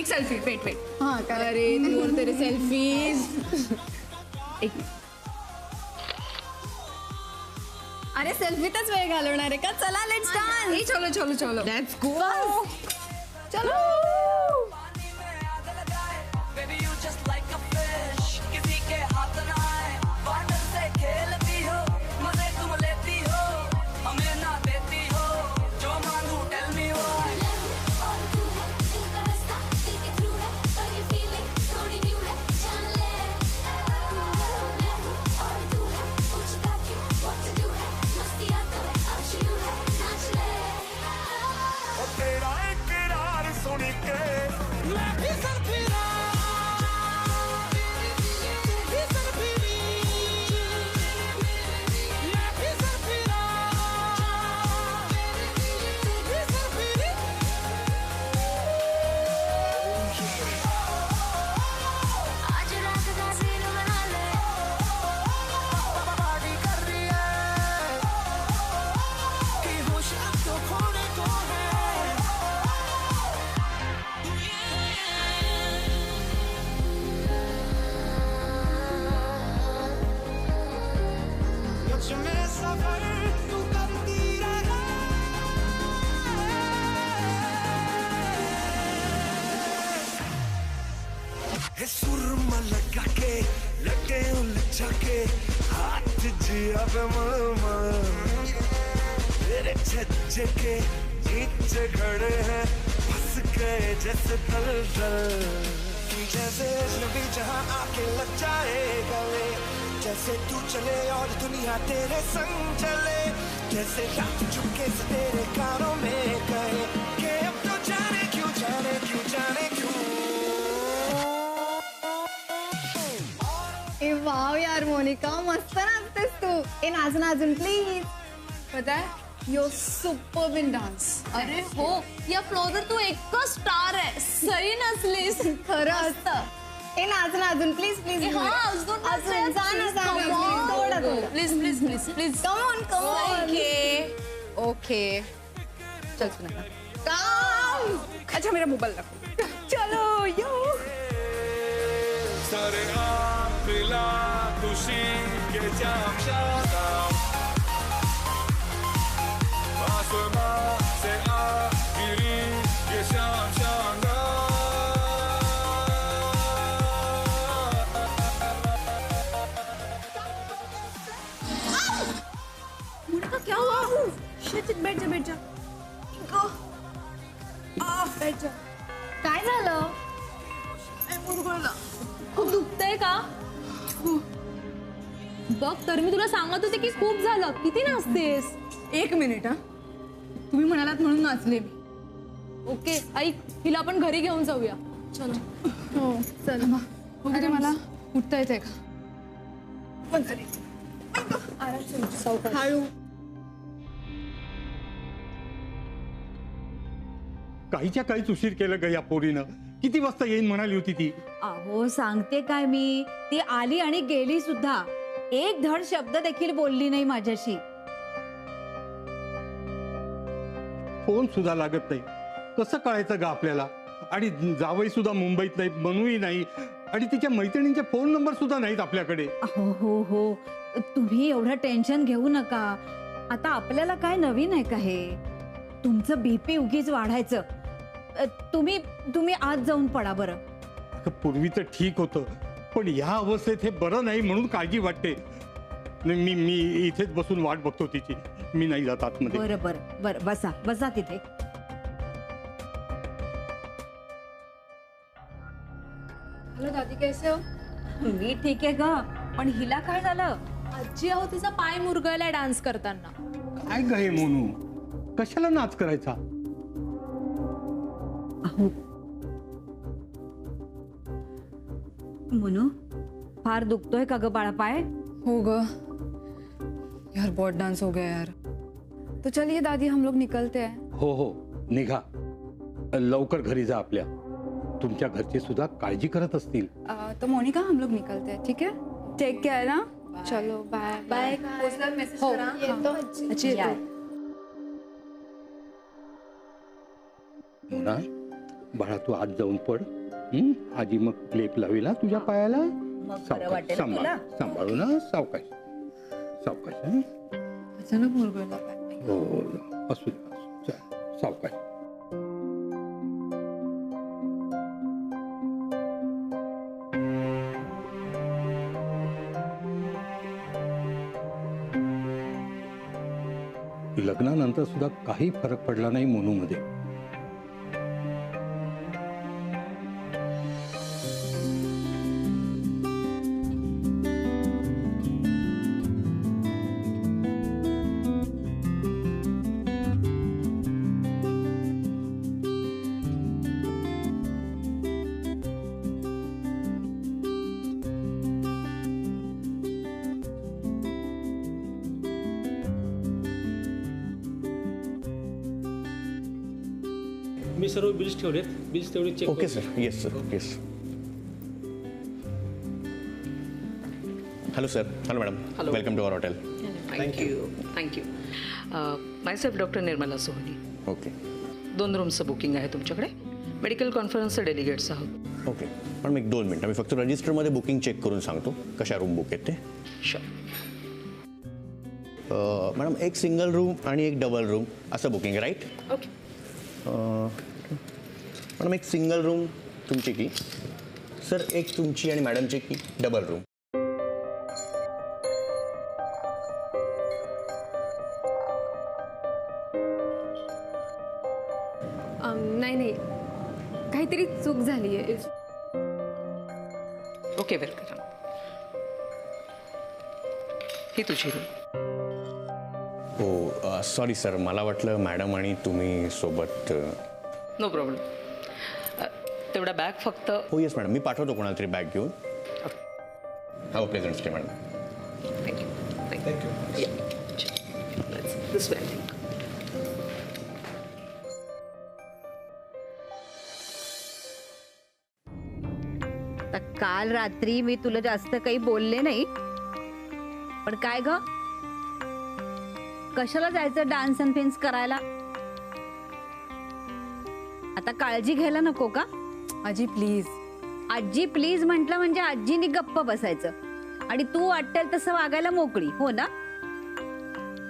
एक selfie. Weight. हाँ अरे तू और तेरे सेल्फीज. एक अरे सेल्फीतच वेळ घालवणार आहे का? चला लेट्स डान्स. चलो. Let's go. चलो. सुरमा लगा के लगे उलझा के हाथ जिया पे मेरे छज्जे के नीचे खड़े हैं फंस गए जैसे दलदल जैसे नबी जहां आके लग जाए गले जैसे तू चले और दुनिया तेरे संग चले जैसे रात चुपके से तेरे कानों में कहे कि अब तो जाने क्यों ए वाव यार मोनिका मस्त नाचतेस तू. ए नाच ना अजून प्लीज. पता है यू सुपर इन डान्स. अरे हो या फ्लोर तू एकच स्टार आहे. सही नसलीस. खरं असतं. ए नाच ना अजून प्लीज प्लीज. अजून जा ना थोडं. प्लीज. Come on. ओके चल सुना. काम. अच्छा मेरा मोबाइल रखो. चलो यो. सारे पिला खुशी के जाम शादाम आसमां से आ गिरी ये शाम शानदार मोनिका क्या हुआ? शिट बैठ जा. बैठ जा. काय झालं? खूप दुखतंय का? बघ तर मी तुला सांगत होते की खूप झालं. किती नाचतेस? एक मिनिट. हा तुम्ही म्हणालात म्हणून नाचले मी. ओके ऐक हिला आपण घरी घेऊन जाऊया. चलो. हो चल. वगैरे मला उठता येते का? पण तरी हळू. काहीच्या काहीच उशीर केलं ग या पोरीनं. किती वाजता येईन म्हणाली होती ती. अहो सांगते काय मी. ती आली आणि गेली सुद्धा. एक धड शब्द देखील बोलली नाही माझ्याशी. फोन सुद्धा लागत नाही. कसं कळायचं ग आपल्याला. आणि जावई सुद्धा मुंबईत नाही, मनूही नाही आणि तिच्या मैत्रिणींचे फोन नंबर सुद्धा नाहीत आपल्याकडे. हो तुम्ही एवढं टेन्शन घेऊ नका. आता आपल्याला काय नवीन आहे का हे. तुमचं बीपी उगीच वाढायचं. तुम्ही आज जाऊन पडा बरं. पूर्वीचं ठीक होतं पण ह्या अवस्थेत हे बरं नाही म्हणून काळजी वाटते. मी इथेच बसून वाट बघतो तिची. मी नाही जात आतमध्ये. बरं बसा तिथे. हॅलो दादी कैसे हो? मी ठीक आहे ग. पण हिला काय झालं? आजी अहो तिचा पाय मुरगळलाय डान्स करताना. काय ग हे मोनू. कशाला नाच करायचा. अहो मनू फार दुखतोय का ग बाळा पाय? हो ग यार बहुत डांस हो गया यार. तो चलिए दादी हम लोग निकलते हैं. हो निघा. लवकर घरी जा आपल्या. तुमच्या घरचे सुद्धा काळजी करत असतील. तो मोनिका हम लोग निकलते हैं. ठीक है. टेक केयर ना. चलो बाय. बाय. पोचल्यावर मेसेज करा. अच्छी मोना बाळा तू आज जाऊन पड. आजी मग लेप लावेल तुझ्या पायाला. मग बरं वाटेल तुला. सांभाळू ना. सावकाश सावकाश. अचानक मुरगळला पाय. हो असू दे. चल सावकाश. लग्नानंतर सुद्धा काही फरक पडला नाही मोनूमध्ये. मी सर्व बिल्स ठेवलेत. बिल्स तेवढे check. Okay sir. Yes sir. Yes. Hello sir. Hello madam. Hello. Welcome to our hotel. Thank you. Thank you. Myself doctor Nirmala Sohani. Okay. 2 रूम्सचं बुकिंग आहे तुमच्याकडे. मेडिकल कॉन्फरन्सचे डेलिगेट्स आहोत. ओके. पण मी 2 मिनटं, मी फक्त रजिस्टरमध्ये बुकिंग चेक करून सांगतो कशा रूम बुक आहेत ते. शुअर. मॅडम एक सिंगल रूम आणि एक डबल रूम असं बुकिंग, राईट? ओके. मॅडम एक सिंगल रूम तुमची की सर, एक तुमची आणि मॅडमची की डबल रूम? नाही काहीतरी चूक झाली आहे. Okay welcome. ही तुझी रूम. हो सॉरी सर, मला वाटलं मॅडम आणि तुम्ही सोबत. No problem. तेवढा बॅग फक्त. हो येस मॅडम, मी पाठवतो कोणाला तरी बॅग घेऊन. Have a pleasant stay madam. Thank you. Thank you. This way. काल रात्री मी तुला जास्त काही बोलले नाही, पण काय ग, कशाला जायचं डान्स अँड फिन्स करायला? आता काळजी घ्यायला नको का? आजी प्लीज. आजी प्लीज म्हटलं म्हणजे आजीनी गप्प बसायचं आणि तू वाटेल तसं वागायला मोकळी, हो ना?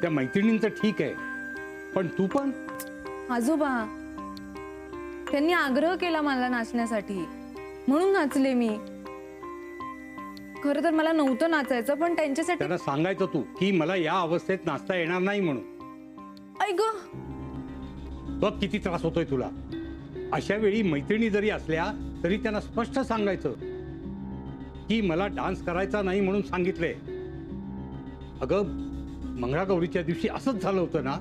त्या मैत्रिणींचं ठीक आहे, पण तू पण. आजोबा त्यांनी आग्रह केला मला नाचण्यासाठी म्हणून नाचले मी. खरं तर मला नव्हतं नाचायचं, पण त्यांच्यासाठी. त्यांना सांगायचं तू की मला या अवस्थेत नाचता येणार नाही म्हणून. ऐक तो किती त्रास होतोय तुला. अशा वेळी मैत्रिणी जरी असल्या तरी त्यांना स्पष्ट सांगायचं की मला डान्स करायचा नाही म्हणून सांगितलंय. अगं मंगळागौरीच्या दिवशी असंच झालं होतं ना,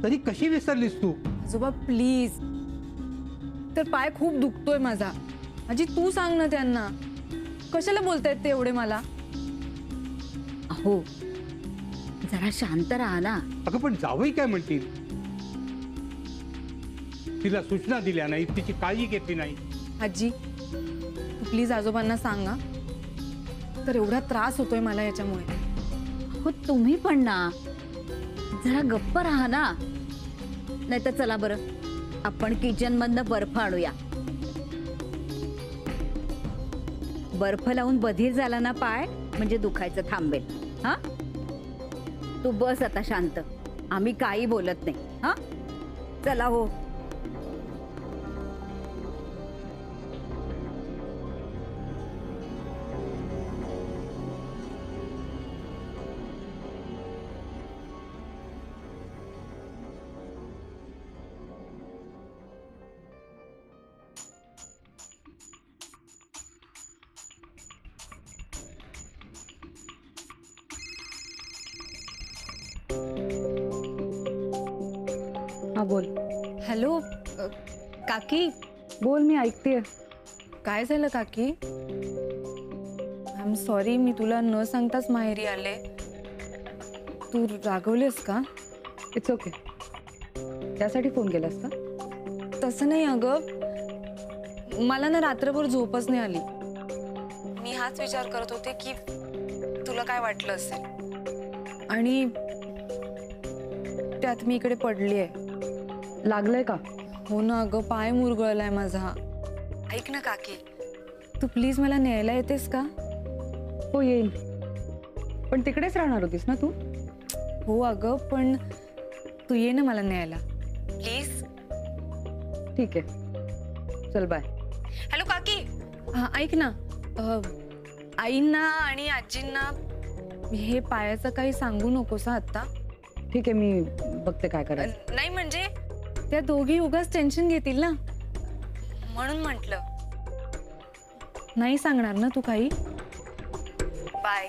तरी कशी विसरलीस तू? आजोबा प्लीज. तर पाय खूप दुखतोय माझा. आजी तू सांग ना त्यांना, कशाला बोलतायत ते एवढे मला? अहो जरा शांत राहा ना. अगं पण जावई काय म्हणतील? तिला सूचना दिल्या नाही, तिची काळजी घेतली नाही. आजी तू प्लीज आजोबांना सांगा. तर एवढा त्रास होतोय मला याच्यामुळे. हो तुम्ही पण ना जरा गप्प राहा ना. नाही तर चला बरं आपण किचन मधनं बर्फ आणूया. बर्फ लावून बधीर झाला ना पाय म्हणजे दुखायचं थांबेल. हा तू बस आता शांत, आम्ही काही बोलत नाही. हा चला. हो हा बोल. हॅलो काकी. बोल मी ऐकतेय. काय झालं काकी? आय एम सॉरी, मी तुला न सांगताच माहेरी आले. तू रागवलेस का? It's okay. त्यासाठी फोन केलास का? तसं नाही अगं, मला ना रात्रभर झोपच नाही आली. मी हाच विचार करत होते की तुला काय वाटलं असेल, आणि त्यात मी इकडे पडली आहे. लागलंय का? हो ना अगं, पाय मुरगळलाय माझा. ऐक ना काकी, तू प्लीज मला न्यायला येतेस का? हो येईल, पण तिकडेच राहणार होतीस ना तू? हो अगं, पण तू ये ना मला न्यायला प्लीज. ठीक आहे, चल बाय. हॅलो काकी, हा ऐक ना, आईंना आणि आजींना हे पायाचं काही सांगू नकोस हा आत्ता. ठीक आहे, मी बघते काय करायचं. नाही म्हणजे त्या दोघी उगाच टेन्शन घेतील ना, म्हणून म्हटलं. नाही सांगणार ना तू काही? बाय.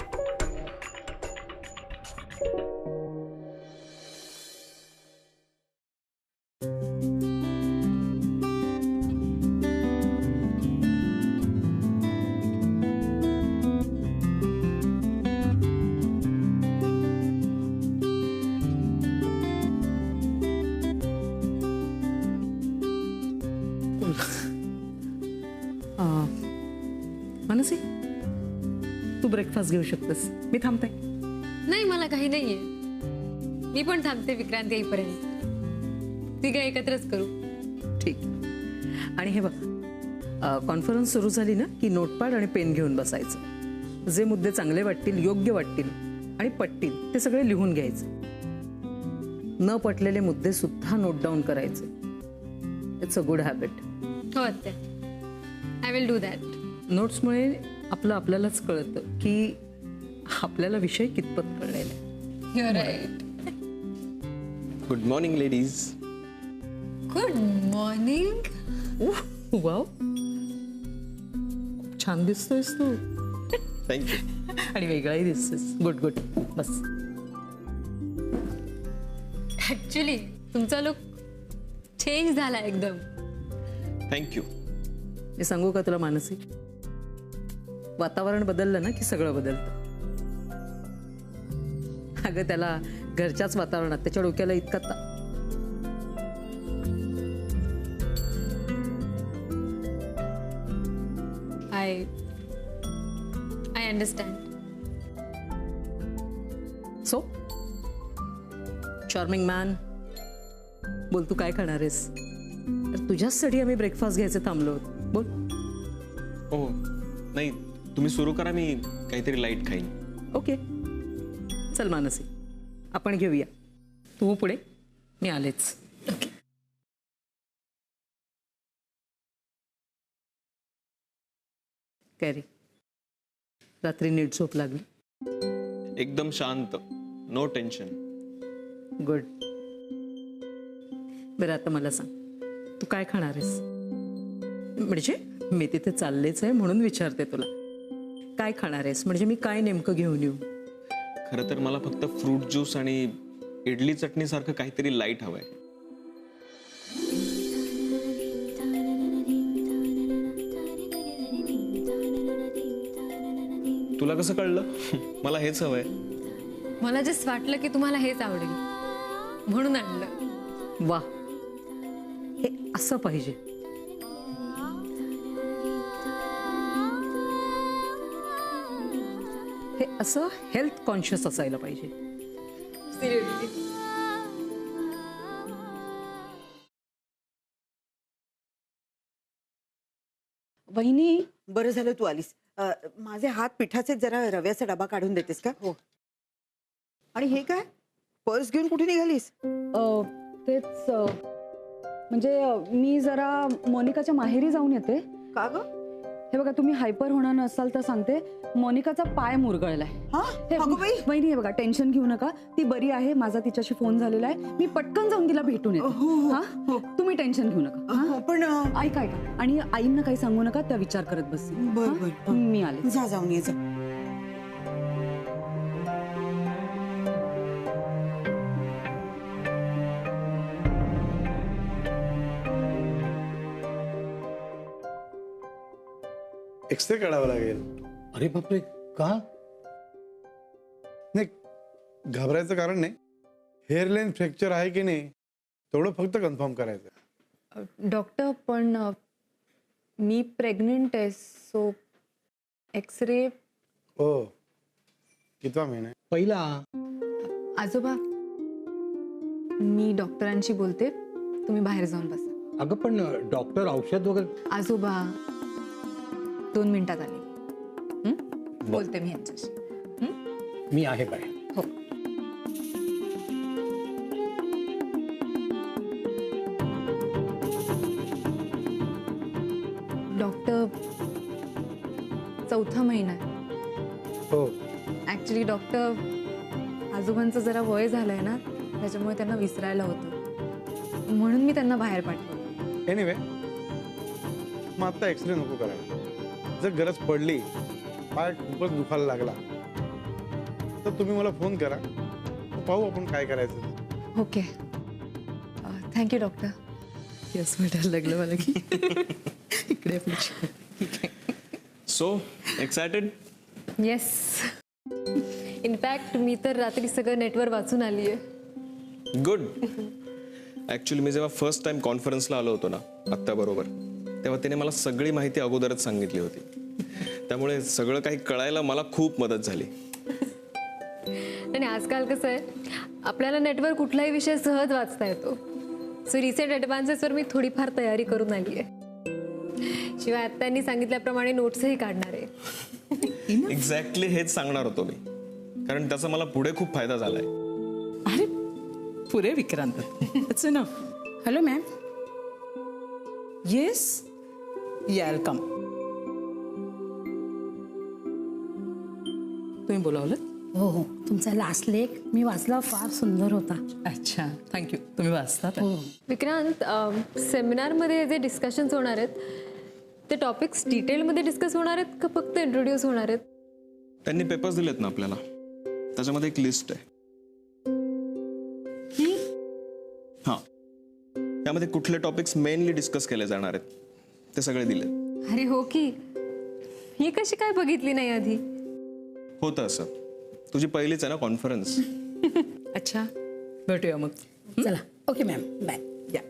मनसी, तू ब्रेकफास्ट घेऊ शकतेस, मी थांबते. नाही मला काही नाहीये, मी पण थांबते विक्रांत येईपर्यंत. तिघं एकत्रच करू. ठीक. आणि हे बघ, कॉन्फरन्स सुरू झाली ना की नोटपॅड आणि पेन घेऊन बसायचं. जे मुद्दे चांगले वाटतील, योग्य वाटतील आणि पटतील ते सगळे लिहून घ्यायचे. न पटलेले मुद्दे सुद्धा नोट डाऊन करायचे. It's a good habit. हो आत्या, आय विल डू दॅट. नोट्समुळे आपल्यालाच कळतं की आपल्याला विषय कितपत कळलेला आहे. You are right. Good morning ladies. Good morning. Wow, छान दिसतोयस तू. थँक्यू. आणि वेगळाही दिसतोस. गुड गुड, बस. ऍक्च्युली तुमचा लुक चेंज झाला एकदम. थँक्यू. मी सांगू का तुला मानसी, वातावरण बदललं ना की सगळं बदलतं. अगं त्याला घरच्याच वातावरणात त्याच्या डोक्याला इतका I understand. So charming man, बोल तू काय खाणार आहेस? तर तुझ्याचसाठी आम्ही ब्रेकफास्ट घ्यायचे थांबलो होतो. बोल. हो नाही, तुम्ही सुरू करा, मी काहीतरी लाईट खाईन. ओके, चल मानसी, आपण घेऊया. तू पुढे, मी आलेच. काय रे, रात्री नीट झोप लागली? एकदम शांत, नो टेन्शन. गुड. बरं आता मला सांग, तू काय खाणार आहेस? म्हणजे मी तिथे चाललेच आहे म्हणून विचारते तुला. काय खाणार आहेस म्हणजे मी काय नेमकं घेऊन येऊ? खरं तर मला फक्त फ्रूट ज्यूस आणि इडली चटणी सारखं काहीतरी लाईट हवंय. तुला कसं कळलं? मला हेच हवंय. मला जस्ट वाटलं की तुम्हाला हेच आवडेल म्हणून आणलं. वा, हे असं पाहिजे. हे असं हेल्थ कॉन्शियस असायला पाहिजे. सिरियसली. वहिनी, बरं झालं तू आलीस. माझे हात पिठाचे, जरा रव्याचा डबा काढून देतेस का? हो. आणि हे काय, पर्स घेऊन कुठे निघालीस? तेच म्हणजे मी जरा मोनिकाच्या माहेरी जाऊन येते. का ग? हे बघा, तुम्ही हायपर होणार नसाल तर सांगते, मोनिकाचा पाय मुरगळलाय. वहिनी हे बघा, टेन्शन घेऊ नका, ती बरी आहे. माझा तिच्याशी फोन झालेला आहे, मी पटकन जाऊन तिला भेटून येते. हा, तुम्ही टेन्शन घेऊ नका. पण ऐका ऐका, आणि आईंना काही सांगू नका, त्या विचार करत बस. बर, मी आले. जा, जाऊन ये जा. एक्सरे काढावा लागेल. अरे बापरे, का? नाही, घाबरायचं कारण नाही. हेअरलाईन फ्रॅक्चर आहे की नाही तेवढं फक्त कन्फर्म करायचं. डॉक्टर, पण मी प्रेग्नेंट आहे, सो एक्सरे. हो, कितवा महिना आहे? पहिला. आजोबा, मी डॉक्टरांशी बोलते, तुम्ही बाहेर जाऊन बसा. अगं पण डॉक्टर औषध वगैरे. आजोबा 2 मिनिटात आले. बोलते मी यांच्याशी. मी आहे बाय. हो. डॉक्टर 4था महिना आहे. हो. ऍक्च्युली डॉक्टर आजोबांचं जरा वय झालंय ना, त्याच्यामुळे त्यांना विसरायला होतं, म्हणून मी त्यांना बाहेर पाठवलं. एनिवे मग आता एक्सरे नको करायला. जर गरज पडली, पाय खूपच दुखायला लागला तर तुम्ही मला फोन करा, पाहू आपण काय करायचं. ओके. Thank you doctor. येस वाटायला लागलं मला की इकडे आपली. So excited? येस. इनफॅक्ट मी तर रात्री सगळं नेटवर वाचून आली आहे. गुड. ॲक्च्युली मी जेव्हा फर्स्ट टाइम कॉन्फरन्सला आलो होतो ना आत्ताबरोबर, तेव्हा तिने मला सगळी माहिती अगोदरच सांगितली होती. त्यामुळे सगळं काही कळायला मला खूप मदत झाली. आणि आजकाल कसं आहे, आपल्याला नेटवर कुठलाही विषय सहज वाचता येतो. सो रिसेंट ॲडव्हान्सेसवर मी थोडीफार तयारी करून आली आहे. शिवाय आता त्यांनी सांगितल्याप्रमाणे नोट्सही काढणार आहे. एक्झॅक्टली हेच सांगणार होतो मी, कारण त्याचा मला पुढे खूप फायदा झालाय. अरे पुरे Vikrant. It's enough. Hello ma'am. Yes welcome. तुम्ही बोलावलं? हो हो, तुमचा लास्ट लेख मी वाचला, फार सुंदर होता. अच्छा, थँक्यू. तुम्ही वाचतात? विक्रांत, सेमिनारमध्ये जे डिस्कशन्स होणार आहेत ते टॉपिक्स डिटेलमध्ये डिस्कस होणार आहेत का फक्त इंट्रोड्यूस होणार आहेत? त्यांनी पेपर्स दिलेत ना आपल्याला, त्याच्यामध्ये एक लिस्ट आहे. हां, त्यामध्ये कुठले टॉपिक्स मेनली डिस्कस केले जाणार आहेत ते सगळे दिले. अरे हो की, ही कशी काय बघितली नाही आधी? होतं असं. तुझी पहिलीच आहे ना कॉन्फरन्स. अच्छा, भेटूया मग. चला. Okay ma'am, bye. या.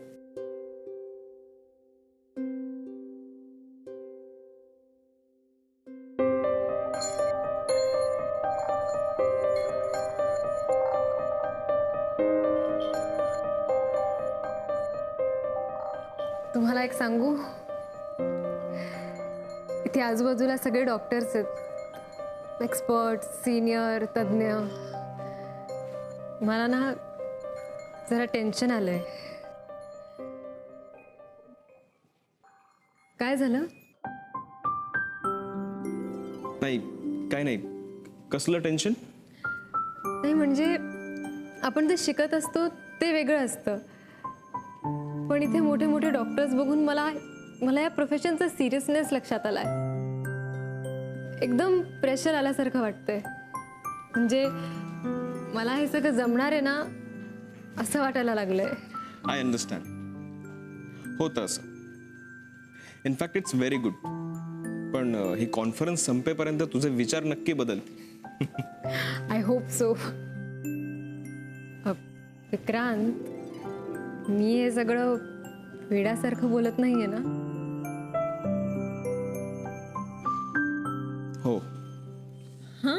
तुम्हाला एक सांगू, इथे आजूबाजूला सगळे डॉक्टर्स आहेत, एक्सपर्ट, सिनियर, तज्ज्ञ. मला ना जरा टेन्शन आलंय. काय झालं? नाही, काय नाही. कसलं टेन्शन? नाही म्हणजे आपण जे शिकत असतो ते वेगळं असतं, पण इथे मोठे मोठे डॉक्टर्स बघून मला या प्रोफेशनचा सिरियसनेस लक्षात आलाय. एकदम प्रेशर आल्यासारखं वाटतंय. म्हणजे मला हे सगळं जमणार आहे ना असं वाटायला लागलंय. I understand. होतं असं. In fact it's very good. पण ही कॉन्फरन्स संपेपर्यंत तुझे विचार नक्की बदल. I hope so. विक्रांत, मी हे सगळं वेड्यासारखं बोलत नाहीये ना? हो. हां?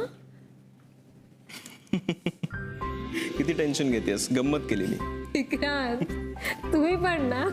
किती टेन्शन घेतेस? गंमत केली मी. विक्रांत, तुम्ही पण ना.